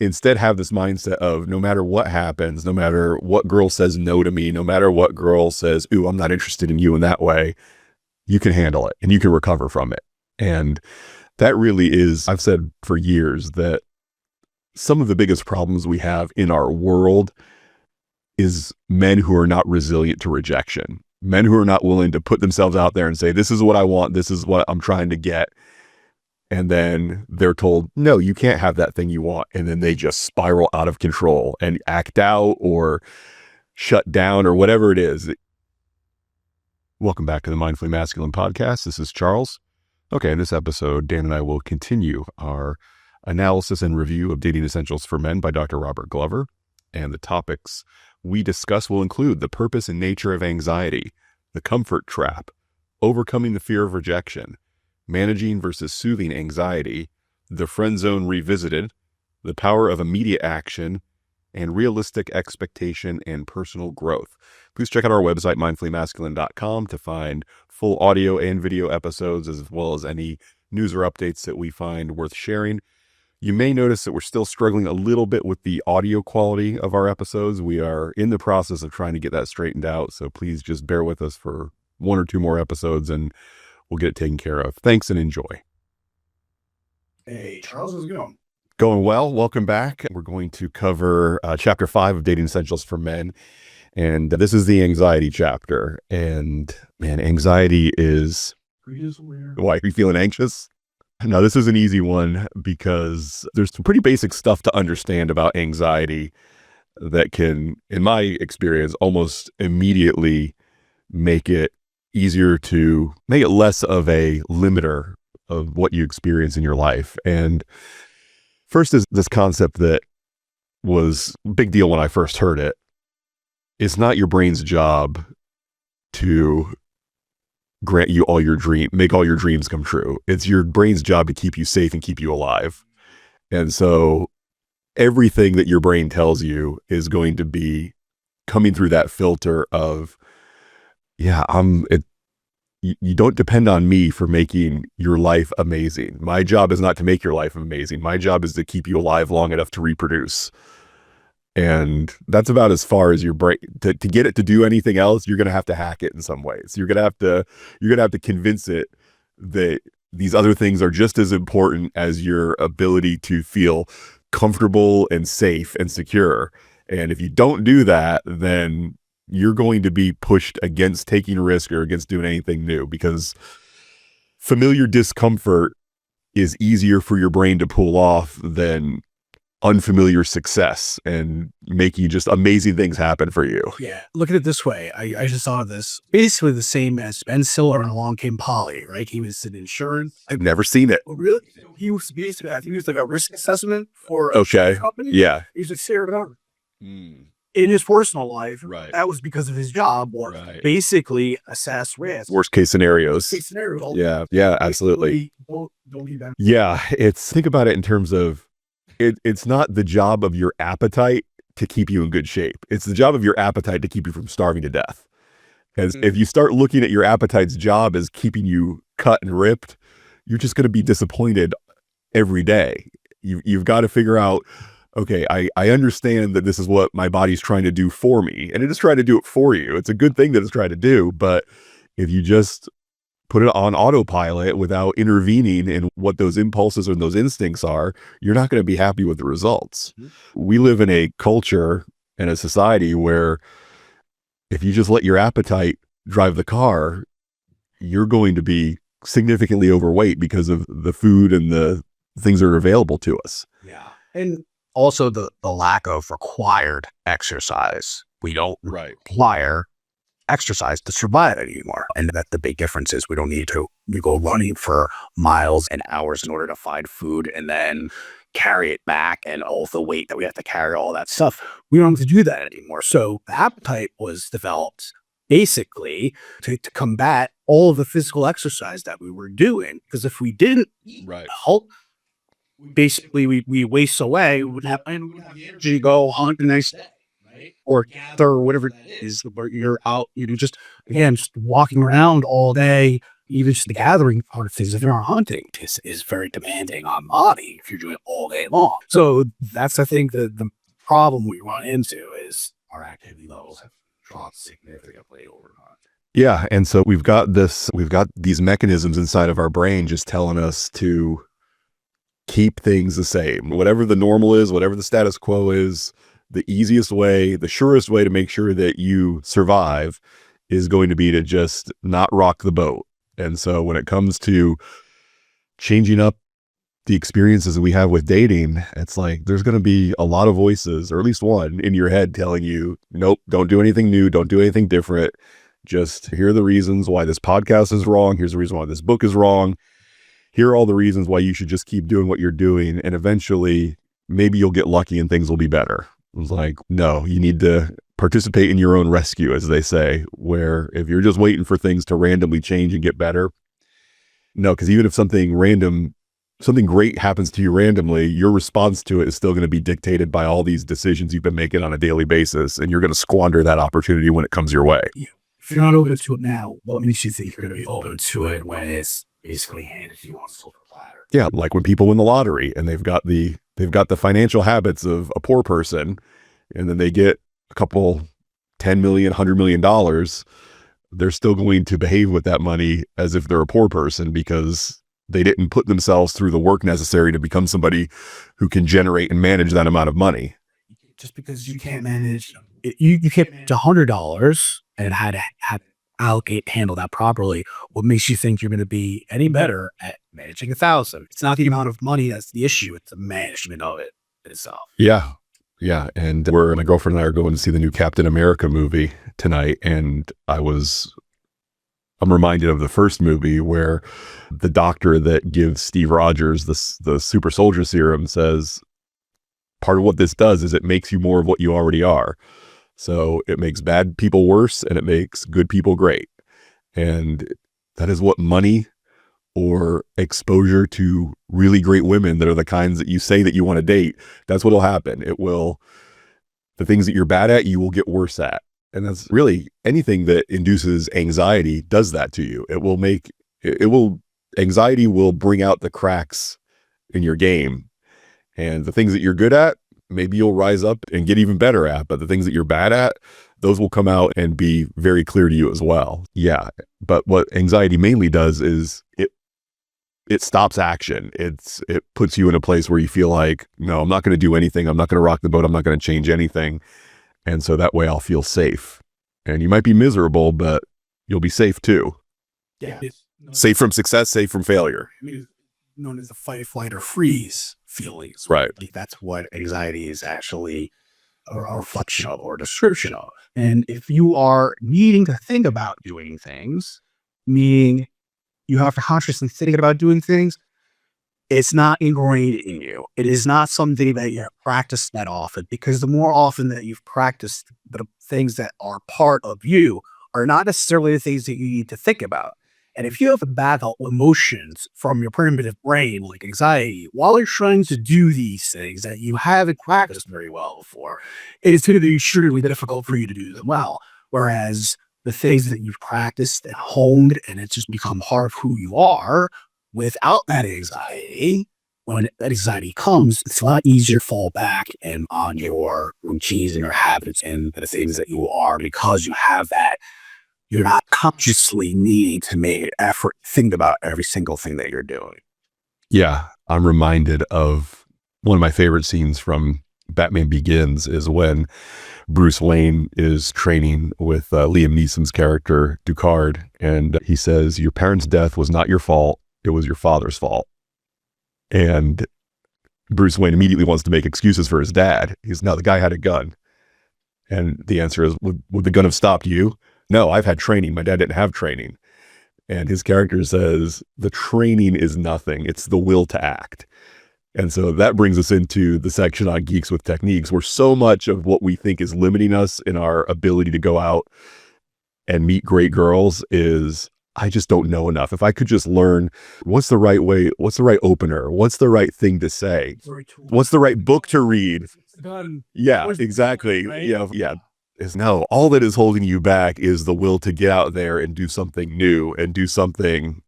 instead have this mindset of no matter what happens, no matter what girl says no to me, no matter what girl says, ooh, I'm not interested in you in that way, you can handle it and you can recover from it. And that really is, I've said for years that some of the biggest problems we have in our world is men who are not resilient to rejection, men who are not willing to put themselves out there and say, this is what I want, this is what I'm trying to get. And then they're told, no, you can't have that thing you want. And then they just spiral out of control and act out or shut down or whatever it is. Welcome back to the Mindfully Masculine podcast. This is Charles. Okay, in this episode, Dan and I will continue our analysis and review of Dating Essentials for Men by Dr. Robert Glover. And the topics we discuss will include the purpose and nature of anxiety, the comfort trap, overcoming the fear of rejection, managing versus soothing anxiety, the friend zone revisited, the power of immediate action, and realistic expectation and personal growth. Please check out our website, mindfullymasculine.com, to find full audio and video episodes, as well as any news or updates that we find worth sharing. You may notice that we're still struggling a little bit with the audio quality of our episodes. We are in the process of trying to get that straightened out, so please just bear with us for one or two more episodes and we'll get it taken care of. Thanks and enjoy. Hey, Charles, how's it going? Going well. Welcome back. We're going to cover Chapter 5 of Dating Essentials for Men. And this is the anxiety chapter. And man, anxiety is... Why, are you feeling anxious? Now, this is an easy one because there's some pretty basic stuff to understand about anxiety that can, in my experience, almost immediately make it easier to make it less of a limiter of what you experience in your life. And first is this concept that was a big deal when I first heard it. It's not your brain's job to grant you all your make all your dreams come true. It's your brain's job to keep you safe and keep you alive. And so everything that your brain tells you is going to be coming through that filter of, yeah, you don't depend on me for making your life amazing. My job is not to make your life amazing. My job is to keep you alive long enough to reproduce. And that's about as far as your brain, to get it to do anything else, you're going to have to hack it in some ways. You're going to have to convince it that these other things are just as important as your ability to feel comfortable and safe and secure. And if you don't do that, then you're going to be pushed against taking risk or against doing anything new, because familiar discomfort is easier for your brain to pull off than unfamiliar success and making just amazing things happen for you. Yeah. Look at it this way. I just saw this basically the same as Ben Stiller and Along Came Polly, right? He was in insurance. I've never seen it. Oh, really? He was basically, I think he was like a risk assessment for a company. Yeah. He's a CRO. In his personal life, Right. That was because of his job, or basically assess risk. Worst case scenarios. Yeah, absolutely. Don't be that. Yeah, think about it in terms of, it's not the job of your appetite to keep you in good shape. It's the job of your appetite to keep you from starving to death. Because if you start looking at your appetite's job as keeping you cut and ripped, you're just going to be disappointed every day. You've got to figure out, okay, I understand that this is what my body's trying to do for me, and it is trying to do it for you. It's a good thing that it's trying to do, but if you just put it on autopilot without intervening in what those impulses and those instincts are, you're not going to be happy with the results. We live in a culture and a society where if you just let your appetite drive the car, you're going to be significantly overweight because of the food and the things that are available to us. Yeah. And also the lack of required exercise. We don't require exercise to survive anymore. And that the big difference is we don't need to go running for miles and hours in order to find food and then carry it back, and all the weight that we have to carry, all that stuff. We don't have to do that anymore. So the appetite was developed basically to combat all of the physical exercise that we were doing. Because if we didn't basically we waste away, we wouldn't have energy to go hunt the next day. Or gather, or whatever it is, where you're out, just walking around all day, even just the gathering part of things, if you're hunting, is very demanding on body if you're doing it all day long. So that's, I think, the problem we run into is our activity levels have dropped significantly over time. Yeah. And so we've got these mechanisms inside of our brain just telling us to keep things the same. Whatever the normal is, whatever the status quo is, the easiest way, the surest way to make sure that you survive is going to be to just not rock the boat. And so when it comes to changing up the experiences we have with dating, it's like there's going to be a lot of voices, or at least one in your head telling you, nope, don't do anything new, don't do anything different. Just here are the reasons why this podcast is wrong. Here's the reason why this book is wrong. Here are all the reasons why you should just keep doing what you're doing. And eventually maybe you'll get lucky and things will be better. It was like, no, you need to participate in your own rescue, as they say, where if you're just waiting for things to randomly change and get better, no, because even if something great happens to you randomly, your response to it is still going to be dictated by all these decisions you've been making on a daily basis. And you're going to squander that opportunity when it comes your way. Yeah. If you're not open to it now, what makes you think you're going to be open to it when it's basically handed to you on a silver platter? Yeah, like when people win the lottery and they've got the financial habits of a poor person, and then they get a couple $10 million, $100 million, they're still going to behave with that money as if they're a poor person because they didn't put themselves through the work necessary to become somebody who can generate and manage that amount of money. Just because you can't manage, you can't manage $100 and how to handle that properly, what makes you think you're going to be any better at managing 1,000? It's not the amount of money that's the issue; it's the management of it itself. Yeah, and my girlfriend and I are going to see the new Captain America movie tonight, and I'm reminded of the first movie where the doctor that gives Steve Rogers the super soldier serum says, part of what this does is it makes you more of what you already are. So it makes bad people worse and it makes good people great. And that is what money or exposure to really great women that are the kinds that you say that you want to date, that's what'll happen. The things that you're bad at, you will get worse at. And that's really anything that induces anxiety does that to you. Anxiety will bring out the cracks in your game. And the things that you're good at, maybe you'll rise up and get even better at, but the things that you're bad at, those will come out and be very clear to you as well. Yeah. But what anxiety mainly does is it stops action. It puts you in a place where you feel like, no, I'm not going to do anything. I'm not going to rock the boat. I'm not going to change anything. And so that way I'll feel safe. And you might be miserable, but you'll be safe too. Yeah. Safe from success, safe from failure. I mean, known as the fight, flight, or freeze feelings. Right. Like that's what anxiety is actually a reflection of or description of. And if you are needing to think about doing things, meaning you have to consciously think about doing things, it's not ingrained in you. It is not something that you practice that often, because the more often that you've practiced, the things that are part of you are not necessarily the things that you need to think about. And if you have bad emotions from your primitive brain, like anxiety, while you're trying to do these things that you haven't practiced very well before, it is going to be extremely difficult for you to do them well. Whereas the things that you've practiced and honed, and it's just become part of who you are, without that anxiety, when that anxiety comes, it's a lot easier to fall back and on your routines and your habits and the things that you are, because you have that. You're not consciously needing to make an effort to think about every single thing that you're doing. Yeah. I'm reminded of one of my favorite scenes from Batman Begins is when Bruce Wayne is training with Liam Neeson's character, Ducard, and he says, your parents' death was not your fault. It was your father's fault. And Bruce Wayne immediately wants to make excuses for his dad. He's, no, the guy had a gun. And the answer is, would the gun have stopped you? No, I've had training. My dad didn't have training. And his character says, the training is nothing. It's the will to act. And so that brings us into the section on Geeks with Techniques, where so much of what we think is limiting us in our ability to go out and meet great girls is, I just don't know enough. If I could just learn what's the right way, what's the right opener, what's the right thing to say, what's the right book to read. Yeah, exactly. Right? Yeah. No, all that is holding you back is the will to get out there and do something new and do something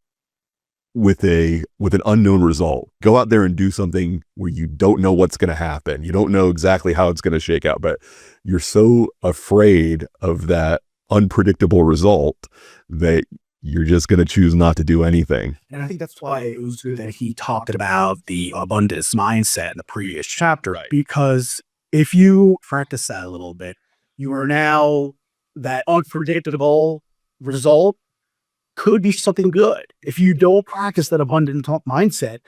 with an unknown result. Go out there and do something where you don't know what's going to happen. You don't know exactly how it's going to shake out, but you're so afraid of that unpredictable result that you're just going to choose not to do anything. And I think that's why it was good that he talked about the abundance mindset in the previous chapter, because if you practice that a little bit, you are now that unpredictable result could be something good. If you don't practice that abundant mindset,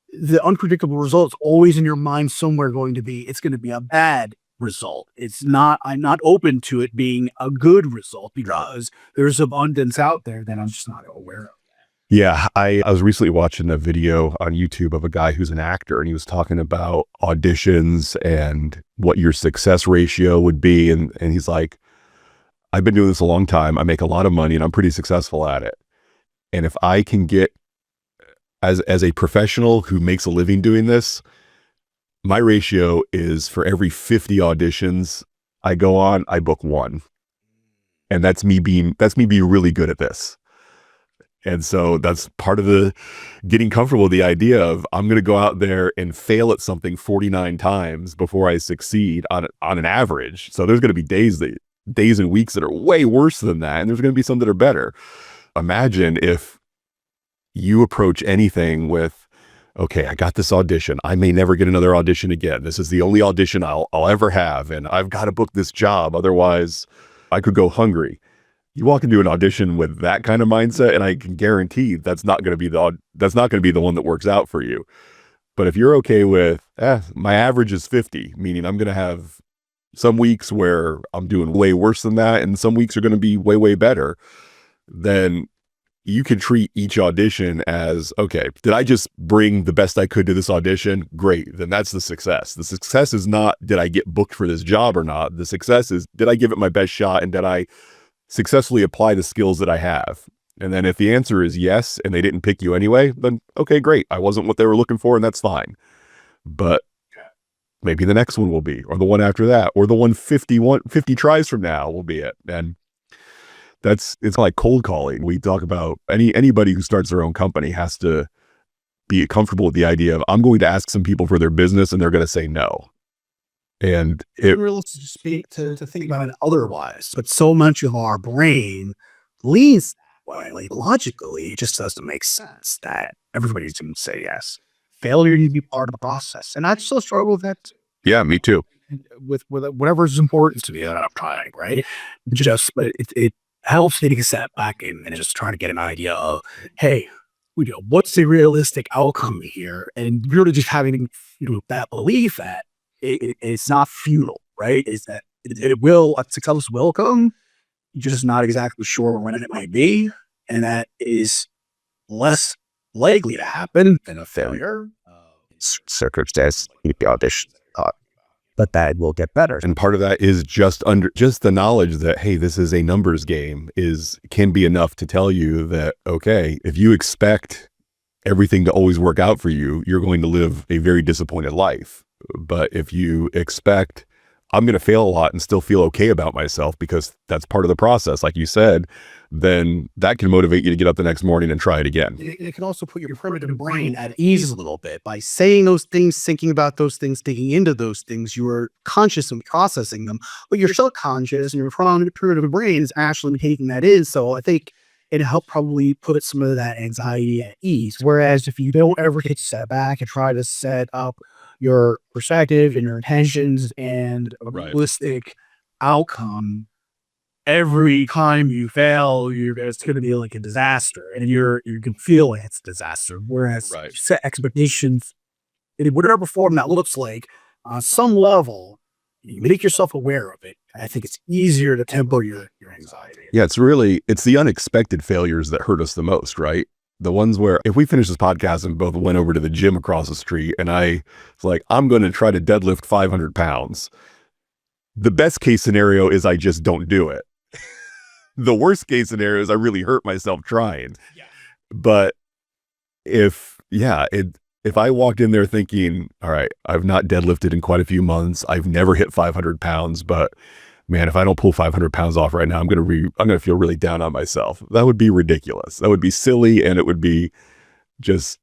the unpredictable result is always in your mind somewhere it's going to be a bad result. I'm not open to it being a good result because there's abundance out there that I'm just not aware of. Yeah, I was recently watching a video on YouTube of a guy who's an actor, and he was talking about auditions and what your success ratio would be. And he's like, I've been doing this a long time. I make a lot of money and I'm pretty successful at it. And if I can get, as a professional who makes a living doing this, my ratio is for every 50 auditions I go on, I book one. And that's me being really good at this. And so that's part of the getting comfortable with the idea of I'm going to go out there and fail at something 49 times before I succeed on an average. So there's going to be days and weeks that are way worse than that. And there's going to be some that are better. Imagine if you approach anything with, okay, I got this audition. I may never get another audition again. This is the only audition I'll ever have. And I've got to book this job. Otherwise I could go hungry. You walk into an audition with that kind of mindset, and I can guarantee that's not going to be the one that works out for you. But if you're okay with, my average is 50, meaning I'm going to have some weeks where I'm doing way worse than that, and some weeks are going to be way, way better, then you can treat each audition as, okay, did I just bring the best I could to this audition? Great. Then that's the success. The success is not, did I get booked for this job or not? The success is, did I give it my best shot, and did I successfully apply the skills that I have? And then if the answer is yes, and they didn't pick you anyway, then okay, great. I wasn't what they were looking for, and that's fine. But maybe the next one will be, or the one after that, or the 50 tries from now will be it. And it's like cold calling. We talk about anybody who starts their own company has to be comfortable with the idea of, I'm going to ask some people for their business and they're going to say no. And it really speak to think about it otherwise, but so much of our brain leans that way. Like, logically, it just doesn't make sense that everybody's going to say yes. Failure needs to be part of the process, and I still struggle with that too. Yeah, me too. With whatever's important to me that I'm trying, right? But it helps me to step back and just trying to get an idea of, hey, what's the realistic outcome here, and really just having that belief that it's not futile, right? Is that a success will come. You're just not exactly sure when it might be. And that is less likely to happen than a failure. Circumstance, the audition, but that will get better. And part of that is just the knowledge that, hey, this is a numbers game can be enough to tell you that, okay, if you expect everything to always work out for you, you're going to live a very disappointed life. But if you expect, I'm going to fail a lot and still feel okay about myself because that's part of the process, like you said, then that can motivate you to get up the next morning and try it again. It can also put your primitive brain at ease a little bit by saying those things, thinking about those things, digging into those things. You are conscious of processing them, but your subconscious and your primitive brain is actually taking that in. So I think it helped probably put some of that anxiety at ease. Whereas if you don't ever get set back and try to set up your perspective and your intentions and a realistic outcome, every time you fail, it's going to be like a disaster, and you can feel like it's a disaster. Whereas you set expectations in whatever form that looks like, on some level, you make yourself aware of it. I think it's easier to temper your anxiety. Yeah, it's the unexpected failures that hurt us the most, right? The ones where if we finish this podcast and both went over to the gym across the street and I was like, I'm going to try to deadlift 500 pounds. The best case scenario is I just don't do it. The worst case scenario is I really hurt myself trying. Yeah. But if I walked in there thinking, all right, I've not deadlifted in quite a few months. I've never hit 500 pounds, but man, if I don't pull 500 pounds off right now, I'm going to feel really down on myself. That would be ridiculous. That would be silly. And it would be just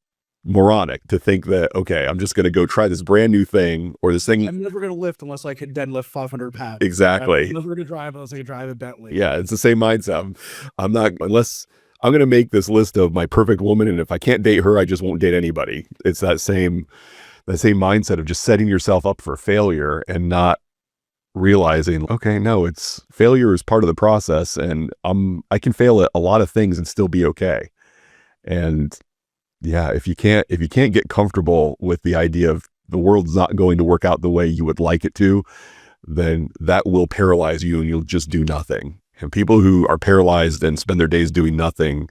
moronic to think that, okay, I'm just going to go try this brand new thing or this thing. I'm never going to lift unless I can deadlift 500 pounds. Exactly. I'm never going to drive unless I can drive a Bentley. Yeah, it's the same mindset. I'm not, unless I'm going to make this list of my perfect woman, and if I can't date her, I just won't date anybody. It's that same mindset of just setting yourself up for failure and not realizing, okay, no, failure is part of the process, and I can fail at a lot of things and still be okay. And yeah, if you can't get comfortable with the idea of the world's not going to work out the way you would like it to, then that will paralyze you and you'll just do nothing. And people who are paralyzed and spend their days doing nothing,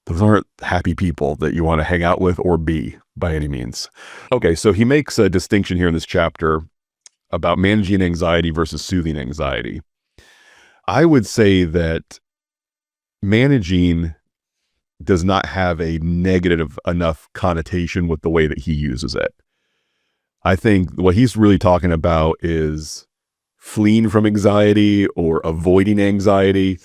those aren't happy people that you want to hang out with or be by any means. Okay, so he makes a distinction here in this chapter about managing anxiety versus soothing anxiety. I would say that managing does not have a negative enough connotation with the way that he uses it. I think what he's really talking about is fleeing from anxiety or avoiding anxiety,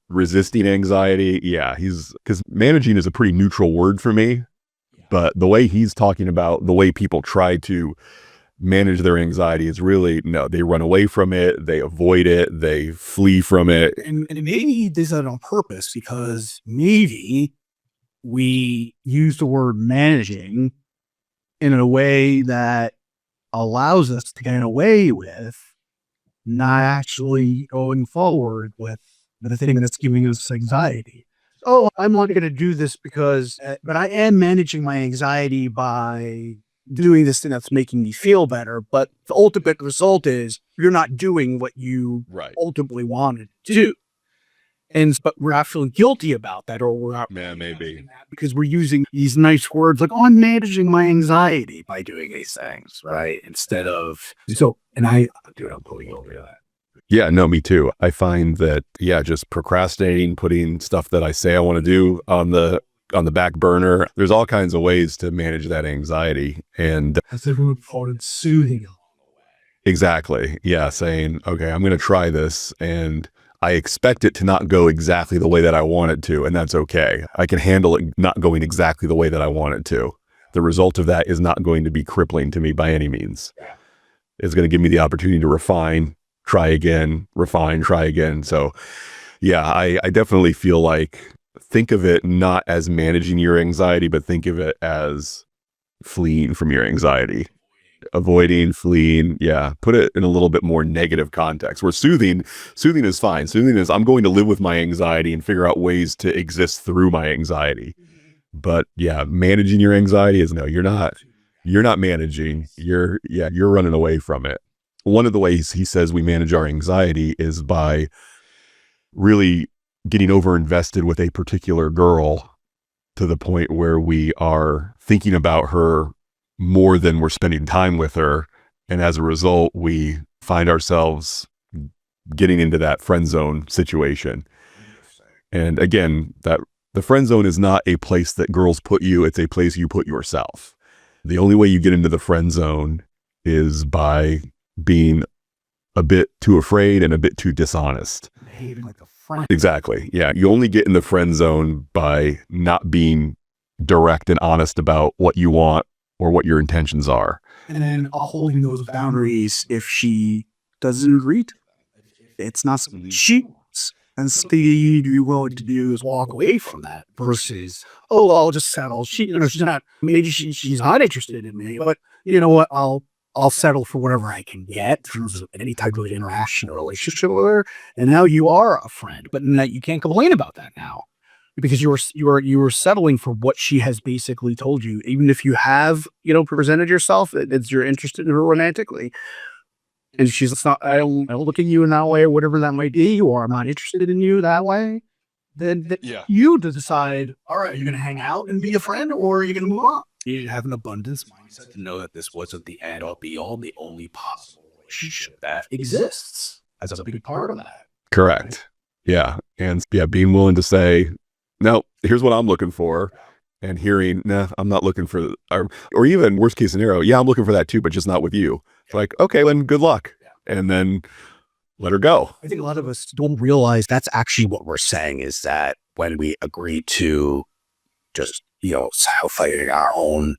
resisting anxiety. Yeah, because managing is a pretty neutral word for me, but the way he's talking about the way people try to manage their anxiety is really, no, they run away from it, they avoid it, they flee from it. And maybe he does that on purpose because maybe we use the word managing in a way that allows us to get away with not actually going forward with the thing that's giving us anxiety. Oh, I'm not going to do this because, but I am managing my anxiety by doing this thing that's making me feel better. But the ultimate result is you're not doing what you ultimately wanted to do. But we're not feeling guilty about that, or we're not. Yeah, maybe. Because we're using these nice words like, oh, I'm managing my anxiety by doing these things, right? Instead of, and I'm pulling over that. Yeah, no, me too. I find that, just procrastinating, putting stuff that I say I want to do on the back burner. There's all kinds of ways to manage that anxiety. And as everyone called it, soothing. Exactly. Yeah. Saying, okay, I'm going to try this and I expect it to not go exactly the way that I want it to. And that's okay. I can handle it not going exactly the way that I want it to. The result of that is not going to be crippling to me by any means. It's going to give me the opportunity to refine, try again, refine, try again. So yeah, I definitely feel like, think of it not as managing your anxiety, but think of it as fleeing from your anxiety. Avoiding, fleeing, put it in a little bit more negative context. Where soothing is fine. Soothing is, I'm going to live with my anxiety and figure out ways to exist through my anxiety. But managing your anxiety is, no, you're not managing. You're running away from it. One of the ways he says we manage our anxiety is by really getting over-invested with a particular girl to the point where we are thinking about her more than we're spending time with her. And as a result, we find ourselves getting into that friend zone situation. And again, that the friend zone is not a place that girls put you. It's a place you put yourself. The only way you get into the friend zone is by being a bit too afraid and a bit too dishonest. Behaving like a friend. Exactly. Yeah. You only get in the friend zone by not being direct and honest about what you want or what your intentions are. And then holding those boundaries if she doesn't agree to them. It's not something she wants. And something you'd be willing to do is walk away from that versus, oh, I'll just settle. She's not, maybe she's not interested in me, but you know what? I'll settle for whatever I can get through any type of interaction or relationship with her. And now you are a friend, but you can't complain about that now. Because you were settling for what she has basically told you, even if you have, presented yourself as you're interested in her romantically, and she's not, I don't look at you in that way, or whatever that might be, or I'm not interested in you that way. Then you decide, all right, you're gonna hang out and be a friend, or you're gonna move on. You have an abundance mindset to know that this wasn't the end all be all, the only possible relationship that exists as a big part of that. Correct. Yeah, and being willing to say, no, here's what I'm looking for, and hearing, nah, I'm not looking for, or even worst case scenario, I'm looking for that too, but just not with you. It's like, okay, then good luck. And then let her go. I think a lot of us don't realize that's actually what we're saying, is that when we agree to just fighting our own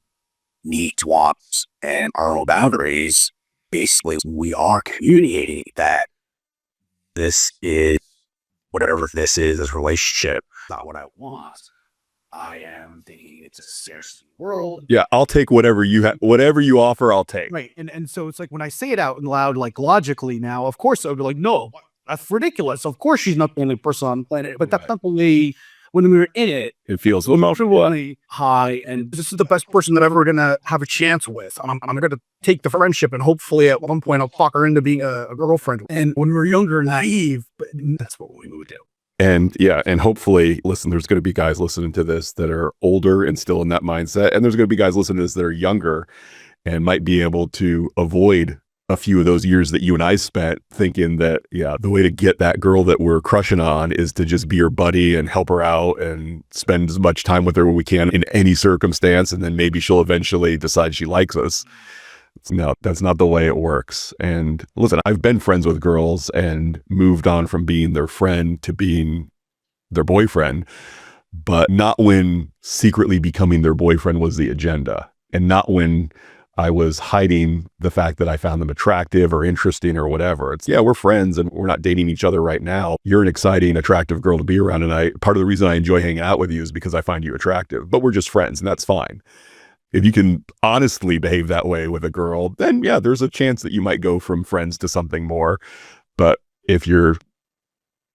needs, wants, and our own boundaries. Basically, we are communicating that this is whatever this is, this relationship, not what I want. I am thinking it's a scarcity world. Yeah, I'll take whatever you offer, I'll take. Right. And so it's like when I say it out loud, like logically now, of course I would be like, no, that's ridiculous. Of course she's not the only person on the planet. But that's not the way when we were in it. It feels Emotionally high, and this is the best person that I'm ever gonna have a chance with. I'm gonna take the friendship, and hopefully at one point I'll talk her into being a girlfriend. And when we were younger, naive, but that's what we would do. And yeah, and hopefully, listen, there's going to be guys listening to this that are older and still in that mindset. And there's going to be guys listening to this that are younger and might be able to avoid a few of those years that you and I spent thinking that, yeah, the way to get that girl that we're crushing on is to just be her buddy and help her out and spend as much time with her when we can in any circumstance. And then maybe she'll eventually decide she likes us. No, that's not the way it works. And listen, I've been friends with girls and moved on from being their friend to being their boyfriend, but not when secretly becoming their boyfriend was the agenda, and not when I was hiding the fact that I found them attractive or interesting or whatever. It's, yeah, we're friends and we're not dating each other right now. You're an exciting, attractive girl to be around. And part of the reason I enjoy hanging out with you is because I find you attractive, but we're just friends, and that's fine. If you can honestly behave that way with a girl, then yeah, there's a chance that you might go from friends to something more. But if you're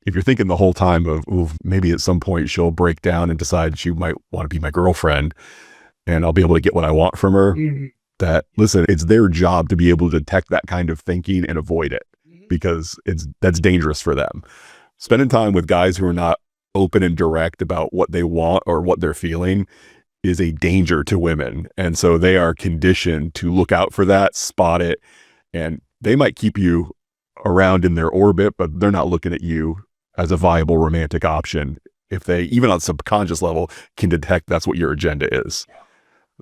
thinking the whole time of, ooh, maybe at some point she'll break down and decide she might want to be my girlfriend and I'll be able to get what I want from her, that, listen, it's their job to be able to detect that kind of thinking and avoid it, because that's dangerous for them. Spending time with guys who are not open and direct about what they want or what they're feeling is a danger to women. And so they are conditioned to look out for that, spot it, and they might keep you around in their orbit, but they're not looking at you as a viable romantic option if they, even on subconscious level, can detect that's what your agenda is.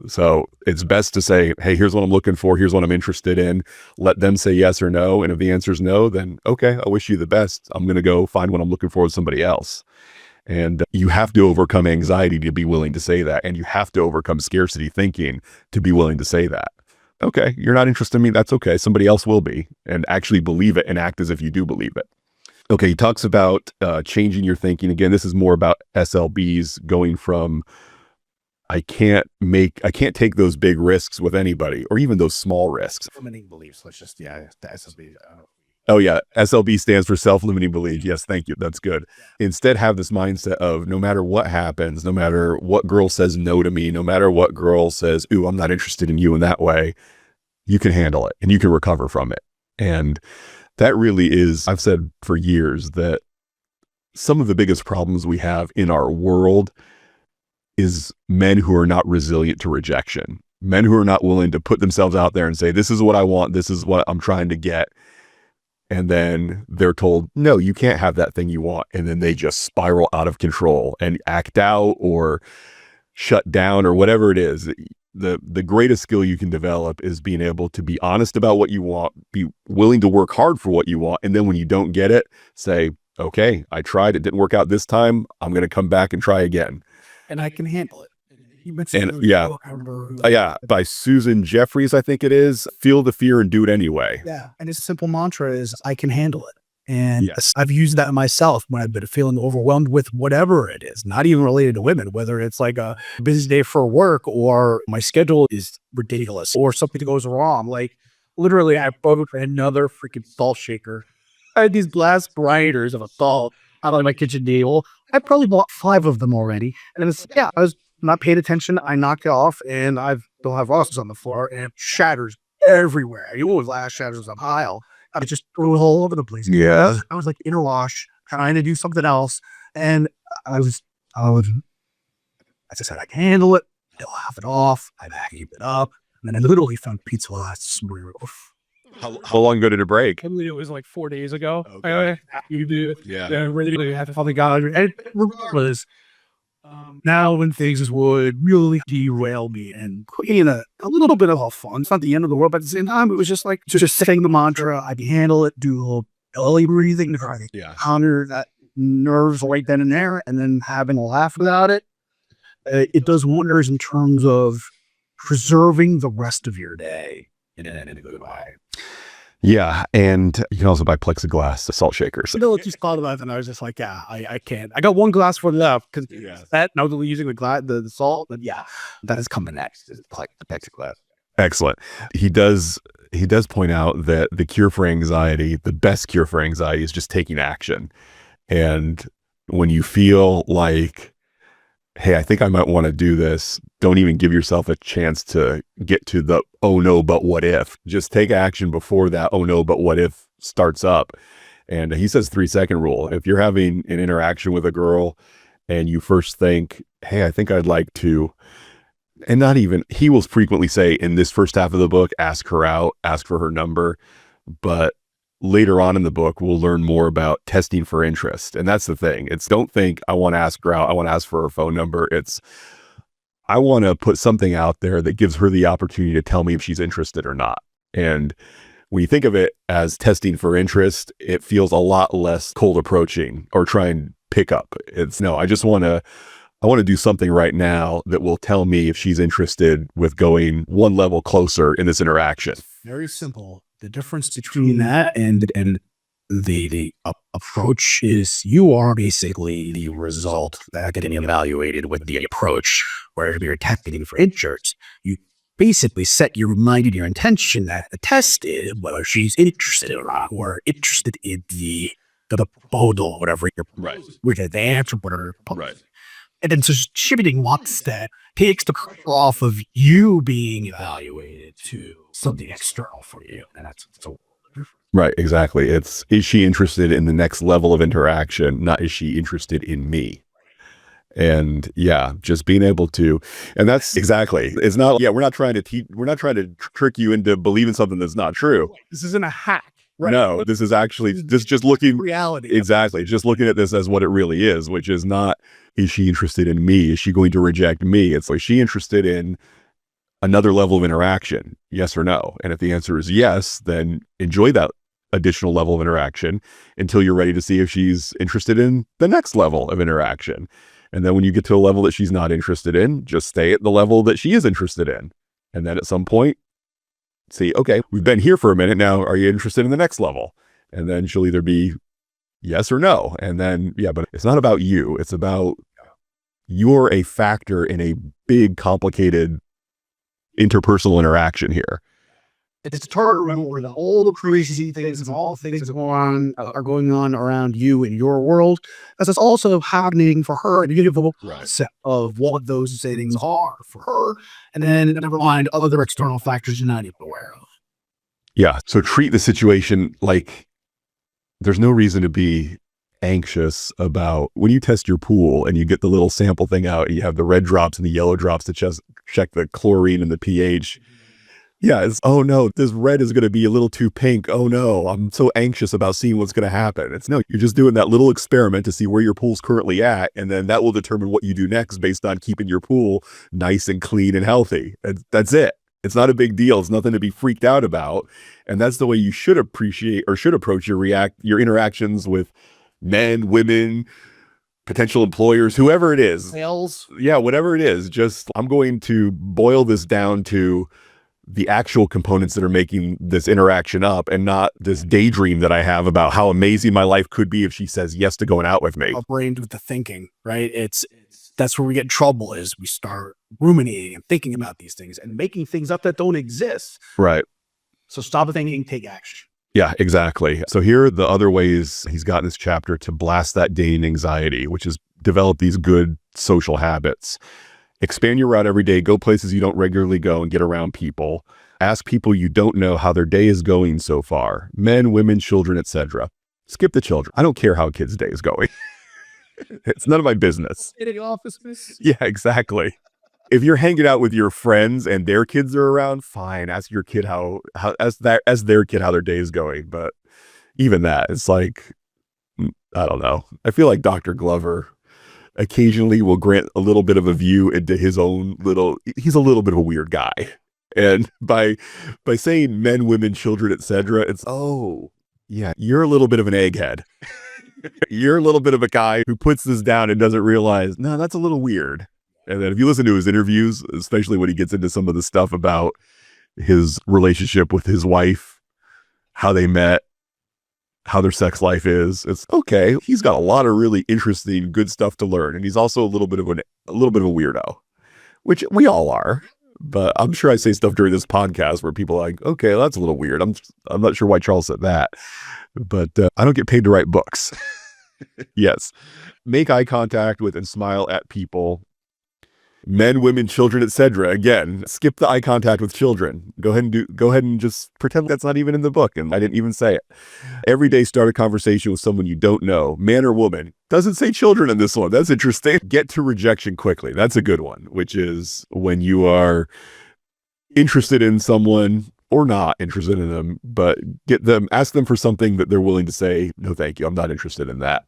So it's best to say, hey, here's what I'm looking for. Here's what I'm interested in. Let them say yes or no. And if the answer is no, then okay, I wish you the best. I'm going to go find what I'm looking for with somebody else. And you have to overcome anxiety to be willing to say that. And you have to overcome scarcity thinking to be willing to say that. Okay, you're not interested in me. That's okay. Somebody else will be, and actually believe it and act as if you do believe it. Okay, he talks about changing your thinking. Again, this is more about SLBs going from, I can't take those big risks with anybody, or even those small risks. Limiting beliefs. Let's just, the SSB. Oh yeah, SLB stands for self-limiting belief. Yes, thank you. That's good. Instead, have this mindset of, no matter what happens, no matter what girl says no to me, no matter what girl says, ooh, I'm not interested in you in that way, you can handle it and you can recover from it. And that really is, I've said for years that some of the biggest problems we have in our world is men who are not resilient to rejection. Men who are not willing to put themselves out there and say, this is what I want, this is what I'm trying to get. And then they're told, no, you can't have that thing you want. And then they just spiral out of control and act out or shut down or whatever it is. The greatest skill you can develop is being able to be honest about what you want, be willing to work hard for what you want. And then when you don't get it, say, okay, I tried, it didn't work out this time. I'm going to come back and try again. And I can handle it. By Susan Jeffries, I think it is. Feel the fear and do it anyway. Yeah. And his simple mantra is, I can handle it. And yes, I've used that myself when I've been feeling overwhelmed with whatever it is, not even related to women, whether it's like a busy day for work or my schedule is ridiculous or something goes wrong. Like literally, I broke another freaking salt shaker. I had these glass grinders of a salt out on my kitchen table. I probably bought 5 of them already. And it's, I was not paying attention. I knocked it off and I still have rocks on the floor and it shatters everywhere. You always glass shatters on a pile. I just threw it all over the place. Yeah. I was like in a rush trying to do something else. And I just said, I can handle it. I'll have it off. I keep it up. And then I literally found pizza last morning. How long ago did it break? I believe it was like 4 days ago. Okay. You do. Yeah. Ready to have to finally got it. And regardless, now when things would really derail me and put me in a little bit of a fun, it's not the end of the world, but at the same time, it was just like just saying the mantra, I can handle it, do a little belly breathing to try to counter that nerves right then and there, and then having a laugh about it. it does wonders in terms of preserving the rest of your day in a good way. Yeah. And you can also buy plexiglass salt shakers. You know, what you thought about it, and I was just like, yeah, I can't. I got one glass for left because that now that we're using the salt, then yeah, that is coming next. It's like the plexiglass. Excellent. He does point out that the cure for anxiety, the best cure for anxiety, is just taking action. And when you feel like, hey, I think I might want to do this, don't even give yourself a chance to get to the, oh no, but what if? Just take action before that, oh no, but what if starts up. And he says 3-second rule. If you're having an interaction with a girl and you first think, hey, I think I'd like to, and not even, he will frequently say in this first half of the book, ask her out, ask for her number. But later on in the book, we'll learn more about testing for interest. And that's the thing. It's don't think I want to ask her out. I want to ask for her phone number. It's, I want to put something out there that gives her the opportunity to tell me if she's interested or not. And when you think of it as testing for interest, it feels a lot less cold approaching or try and pick up. It's no, I want to do something right now that will tell me if she's interested with going one level closer in this interaction. Very simple. The difference between that and the approach is you are basically the result that getting evaluated with the approach. Whereas if you're testing for interest, you basically set your mind and your intention that the test is whether she's interested or not, or interested in the proposal, whatever you're proposing, which is the answer, whatever you're proposing. Right. And then so shifting one step takes the pressure off of you being evaluated to something external for you. And that's so Right, exactly. It's, is she interested in the next level of interaction? Not, is she interested in me? And yeah, just being able to, and that's exactly, it's not, yeah, we're not trying to trick you into believing something that's not true. this isn't a hack. Right. No, this is actually just looking reality. Exactly. Just looking at this as what it really is, which is not, is she interested in me? Is she going to reject me? It's like, is she interested in another level of interaction? Yes or no? And if the answer is yes, then enjoy that additional level of interaction until you're ready to see if she's interested in the next level of interaction. And then when you get to a level that she's not interested in, just stay at the level that she is interested in. And then at some point, see, okay, we've been here for a minute now. Are you interested in the next level? And then she'll either be yes or no. And then, yeah, but it's not about you. It's about you're a factor in a big, complicated interpersonal interaction here. It's hard to remember that all the crazy things and all the things that are going on around you in your world, as it's also happening for her, and you give a concept of what those things are for her, and then never mind other external factors you're not even aware of. Yeah. So treat the situation like there's no reason to be anxious about when you test your pool and you get the little sample thing out and you have the red drops and the yellow drops to check the chlorine and the pH. Yeah, it's, oh no, this red is going to be a little too pink. Oh no, I'm so anxious about seeing what's going to happen. It's no, you're just doing that little experiment to see where your pool's currently at. And then that will determine what you do next based on keeping your pool nice and clean and healthy. That's it. It's not a big deal. It's nothing to be freaked out about. And that's the way you should appreciate or should approach your interactions with men, women, potential employers, whoever it is. Sales. Yeah, whatever it is. Just, I'm going to boil this down to the actual components that are making this interaction up and not this daydream that I have about how amazing my life could be if she says yes to going out with me. Brained with the thinking, right? That's where we get in trouble is we start ruminating and thinking about these things and making things up that don't exist. Right. So stop thinking, take action. Yeah, exactly. So here are the other ways he's got in this chapter to blast that dating anxiety, which is develop these good social habits. Expand your route every day, go places you don't regularly go and get around people. Ask people you don't know how their day is going so far. Men, women, children, etc. Skip the children. I don't care how a kid's day is going. It's none of my business. In the office, miss? Yeah, exactly. If you're hanging out with your friends and their kids are around, fine. Ask your kid as their kid how their day is going. But even that, it's like, I don't know. I feel like Dr. Glover occasionally will grant a little bit of a view into his own he's a little bit of a weird guy. And by saying men, women, children, etc., it's, oh, yeah, you're a little bit of an egghead. You're a little bit of a guy who puts this down and doesn't realize, no, that's a little weird. And then if you listen to his interviews, especially when he gets into some of the stuff about his relationship with his wife, how they met, how their sex life is, it's okay. He's got a lot of really interesting, good stuff to learn. And he's also a little bit of a weirdo, which we all are. But I'm sure I say stuff during this podcast where people are like, okay, that's a little weird. I'm not sure why Charles said that, but I don't get paid to write books. Yes. Make eye contact with and smile at people. Men, women, children, etc. Again, skip the eye contact with children. Go ahead and just pretend that's not even in the book and I didn't even say it. Every day start a conversation with someone you don't know, man or woman. Doesn't say children in this one. That's interesting. Get to rejection quickly. That's a good one, which is when you are interested in someone or not interested in them, but ask them for something that they're willing to say, no, thank you. I'm not interested in that.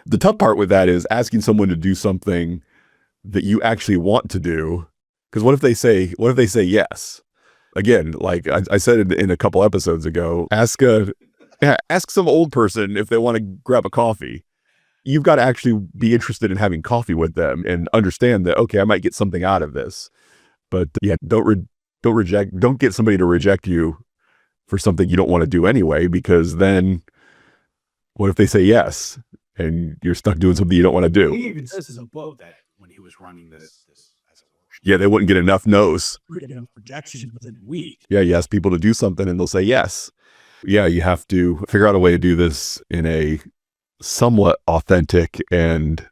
The tough part with that is asking someone to do something that you actually want to do. Because what if they say yes? Again, like I said in a couple episodes ago, ask some old person if they want to grab a coffee. You've got to actually be interested in having coffee with them and understand that, okay, I might get something out of this. But yeah, don't get somebody to reject you for something you don't want to do anyway, because then what if they say yes and you're stuck doing something you don't want to do? He even says in a book that when he was running this as a workshop, Yeah, they wouldn't get enough no's. rejection within a week. Yeah, you ask people to do something and they'll say yes. Yeah, you have to figure out a way to do this in a somewhat authentic and...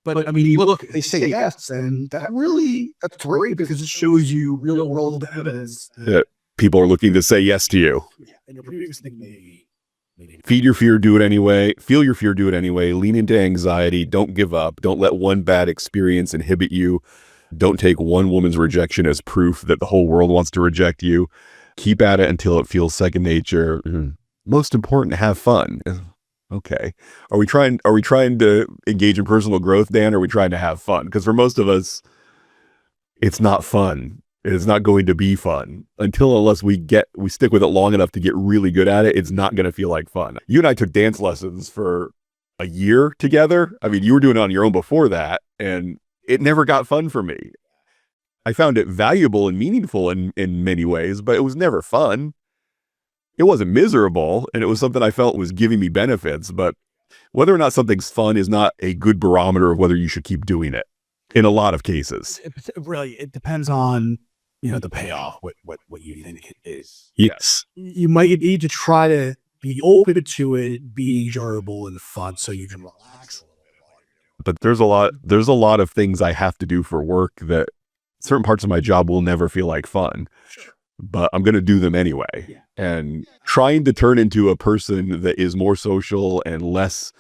But I mean, you look, they say yes, and that's great because it shows you real world evidence that people are looking to say yes to you. And your previous thing maybe. Feed your fear, do it anyway. Feel your fear, do it anyway. Lean into anxiety. Don't give up. Don't let one bad experience inhibit you. Don't take one woman's rejection as proof that the whole world wants to reject you. Keep at it until it feels second nature. Most important, have fun. Okay. Are we trying to engage in personal growth, Dan? Or are we trying to have fun? Because for most of us, it's not fun. It's not going to be fun unless we stick with it long enough to get really good at it. It's not going to feel like fun. You and I took dance lessons for a year together. I mean, you were doing it on your own before that, and it never got fun for me. I found it valuable and meaningful in many ways, but it was never fun. It wasn't miserable, and it was something I felt was giving me benefits, but whether or not something's fun is not a good barometer of whether you should keep doing it in a lot of cases. It depends on, the payoff, what you think it is. Yes. You might need to try to be open to it being enjoyable and fun so you can relax a little bit more. But there's a lot of things I have to do for work that certain parts of my job will never feel like fun. Sure. But I'm going to do them anyway. Yeah. And trying to turn into a person that is more social and less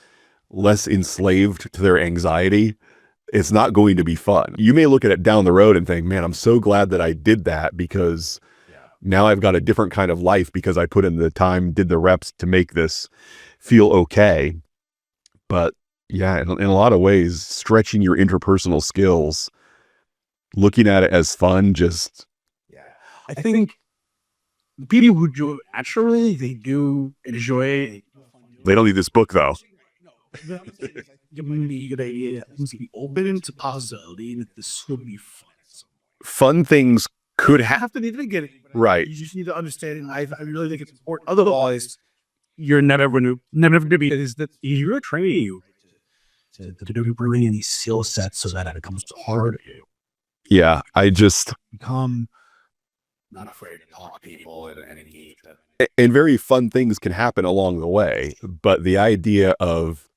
enslaved to their anxiety, it's not going to be fun. You may look at it down the road and think, man, I'm so glad that I did that because now I've got a different kind of life because I put in the time, did the reps to make this feel okay. But yeah, in a lot of ways, stretching your interpersonal skills, looking at it as fun, I think the people who do it naturally, they do enjoy it. They don't need this book though. It might be a good idea to be open to possibility that this will be fun. Fun things could You happen. have to need to get it. Right. You just need to understand it. I really think it's important. Otherwise, you're never going to be, is that you're training you to bring in these skill sets so that it becomes hard to you. Yeah. Become not afraid to talk to people and engage them. And very fun things can happen along the way. But the idea of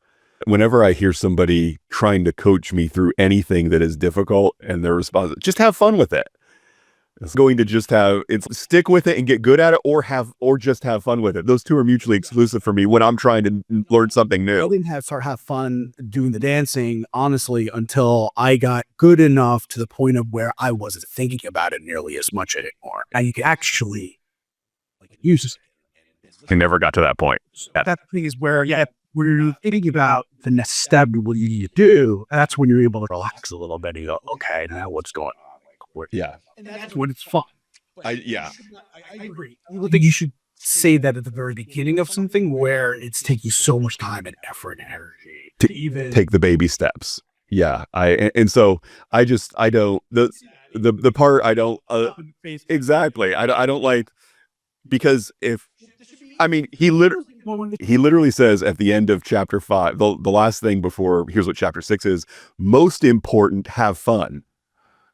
whenever I hear somebody trying to coach me through anything that is difficult and their response, just have fun with it. It's going to stick with it and get good at it or just have fun with it. Those two are mutually exclusive for me when I'm trying to learn something new. I didn't have fun doing the dancing, honestly, until I got good enough to the point of where I wasn't thinking about it nearly as much anymore. And you can actually use it. I never got to that point. That thing is where you're thinking about the next step, what you need to do. That's when you're able to relax a little bit. You go, okay, now what's going on? Yeah. And that's when it's fun. I agree. I don't think you should say that at the very beginning of something where it's taking so much time and effort and energy to even take the baby steps. Yeah. And so I don't, the part I don't, exactly. I don't like, because I mean, he literally says at the end of chapter 5, the last thing before, here's what chapter 6 is: most important, have fun.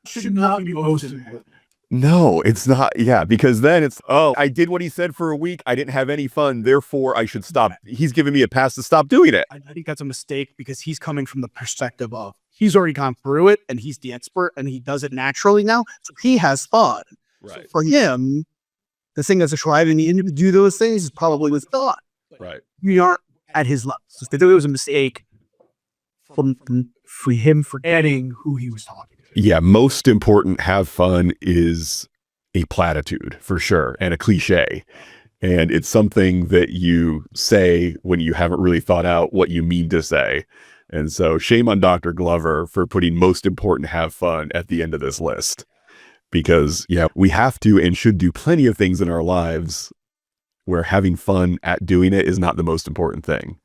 Should not be most important. No, it's not. Yeah, because then it's, oh, I did what he said for a week. I didn't have any fun. Therefore, I should stop. He's giving me a pass to stop doing it. I think that's a mistake, because he's coming from the perspective of he's already gone through it and he's the expert and he does it naturally now. So he has fun. Right. So for him, the thing that's driving him to do those things is probably with fun. Right. You aren't at his level. So I think it was a mistake for him forgetting who he was talking to. Yeah, most important, have fun is a platitude for sure, and a cliche. And it's something that you say when you haven't really thought out what you mean to say. And so shame on Dr. Glover for putting most important, have fun at the end of this list. Because yeah, we have to and should do plenty of things in our lives where having fun at doing it is not the most important thing.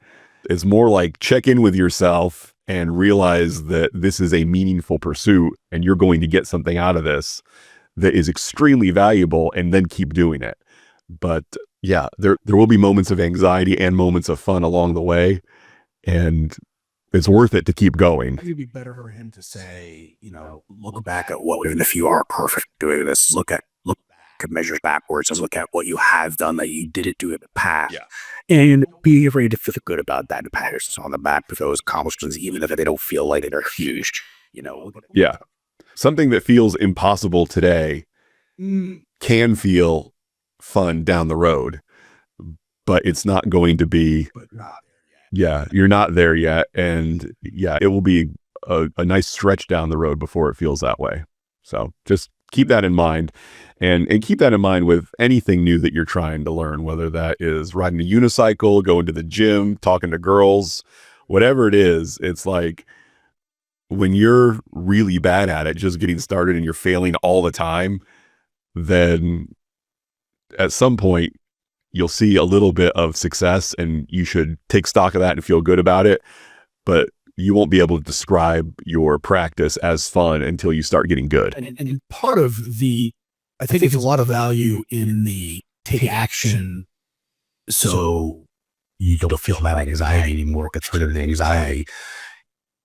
It's more like check in with yourself and realize that this is a meaningful pursuit and you're going to get something out of this that is extremely valuable, and then keep doing it. But yeah, there will be moments of anxiety and moments of fun along the way, and it's worth it to keep going. It'd be better for him to say, look back at what, even if you are perfect doing this, look back and measure backwards and look at what you have done that you didn't do in the past. Yeah. And be afraid to feel good about that. The pat yourself on the back for those accomplishments, even if they don't feel like they're huge. Yeah. Something that feels impossible today can feel fun down the road, but it's not going to be. Yeah, you're not there yet. And yeah, it will be a nice stretch down the road before it feels that way. So just keep that in mind, and keep that in mind with anything new that you're trying to learn, whether that is riding a unicycle, going to the gym, talking to girls, whatever it is. It's like, when you're really bad at it, just getting started, and you're failing all the time, then at some point you'll see a little bit of success, and you should take stock of that and feel good about it. But you won't be able to describe your practice as fun until you start getting good. And part of I think there's a lot of value in the take action so you don't feel that anxiety anymore, get rid of the anxiety.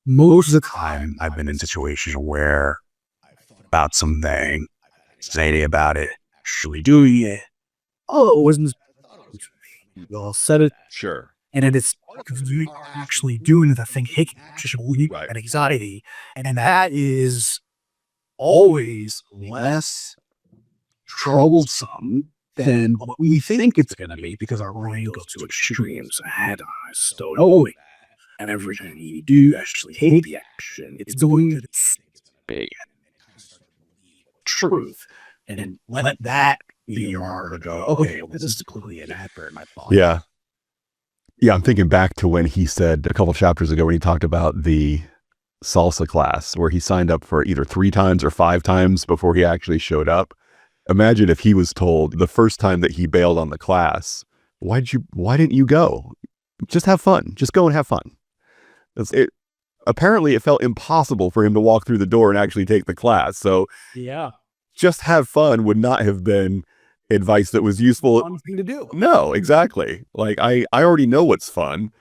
Most of the time, I've been in situations where about something, anxiety about it, actually doing it. Oh, it wasn't. You all said it. Sure. And then it's because you are actually doing the thing, taking action, Right. and anxiety. And that is always less troublesome than what we think it's going to be, because our brain goes to extremes ahead of us. So knowing and everything you do actually hate the action, it's going to be truth. And then let that be your marker to go, okay, well, this is clearly an advert in my thought. Yeah. Yeah, I'm thinking back to when he said a couple chapters ago, when he talked about the salsa class, where he signed up for either 3 times or 5 times before he actually showed up. Imagine if he was told the first time that he bailed on the class, why didn't you go? Just have fun. Just go and have fun. Apparently it felt impossible for him to walk through the door and actually take the class. So Yeah. just have fun would not have been advice that was useful. Fun thing to do. No, exactly. Like I already know what's fun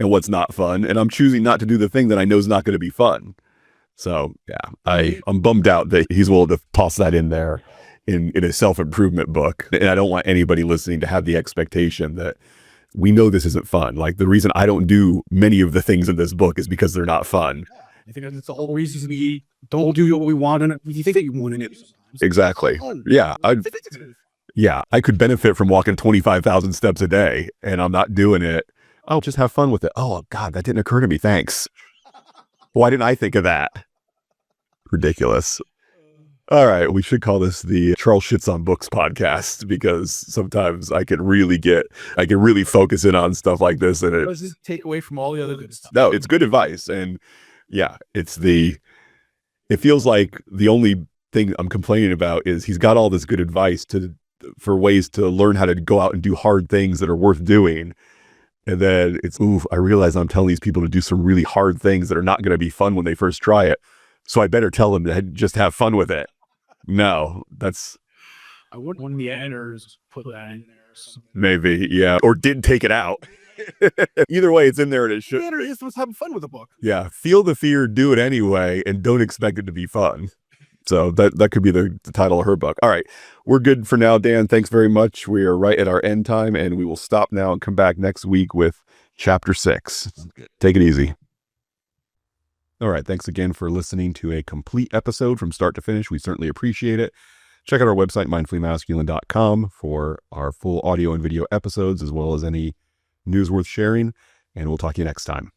and what's not fun, and I'm choosing not to do the thing that I know is not going to be fun. So yeah, I'm bummed out that he's willing to toss that in there in a self-improvement book. And I don't want anybody listening to have the expectation that we know this isn't fun. Like, the reason I don't do many of the things in this book is because they're not fun. I think that's the whole reason we don't do what we want, and we think that you want in it. Exactly. Yeah. I could benefit from walking 25,000 steps a day, and I'm not doing it. I'll just have fun with it. Oh God, that didn't occur to me. Thanks. Why didn't I think of that? Ridiculous. All right. We should call this the Charles Shits on Books podcast, because sometimes I can really focus in on stuff like this. And Let's just take away from all the other good stuff. no, it's good advice. And yeah, it feels like the only thing I'm complaining about is he's got all this good advice for ways to learn how to go out and do hard things that are worth doing. And then it's, ooh, I realize I'm telling these people to do some really hard things that are not going to be fun when they first try it. So I better tell them to just have fun with it. No, that's I wouldn't want the editors put that in there. maybe, yeah. Or did take it out. Either way, it's in there and it should. The editor is having fun with the book. Yeah. Feel the fear, do it anyway, and don't expect it to be fun. So that could be the title of her book. All right. We're good for now, Dan. Thanks very much. We are right at our end time, and we will stop now and come back next week with chapter 6. Take it easy. All right. Thanks again for listening to a complete episode from start to finish. We certainly appreciate it. Check out our website, mindfullymasculine.com, for our full audio and video episodes, as well as any news worth sharing. And we'll talk to you next time.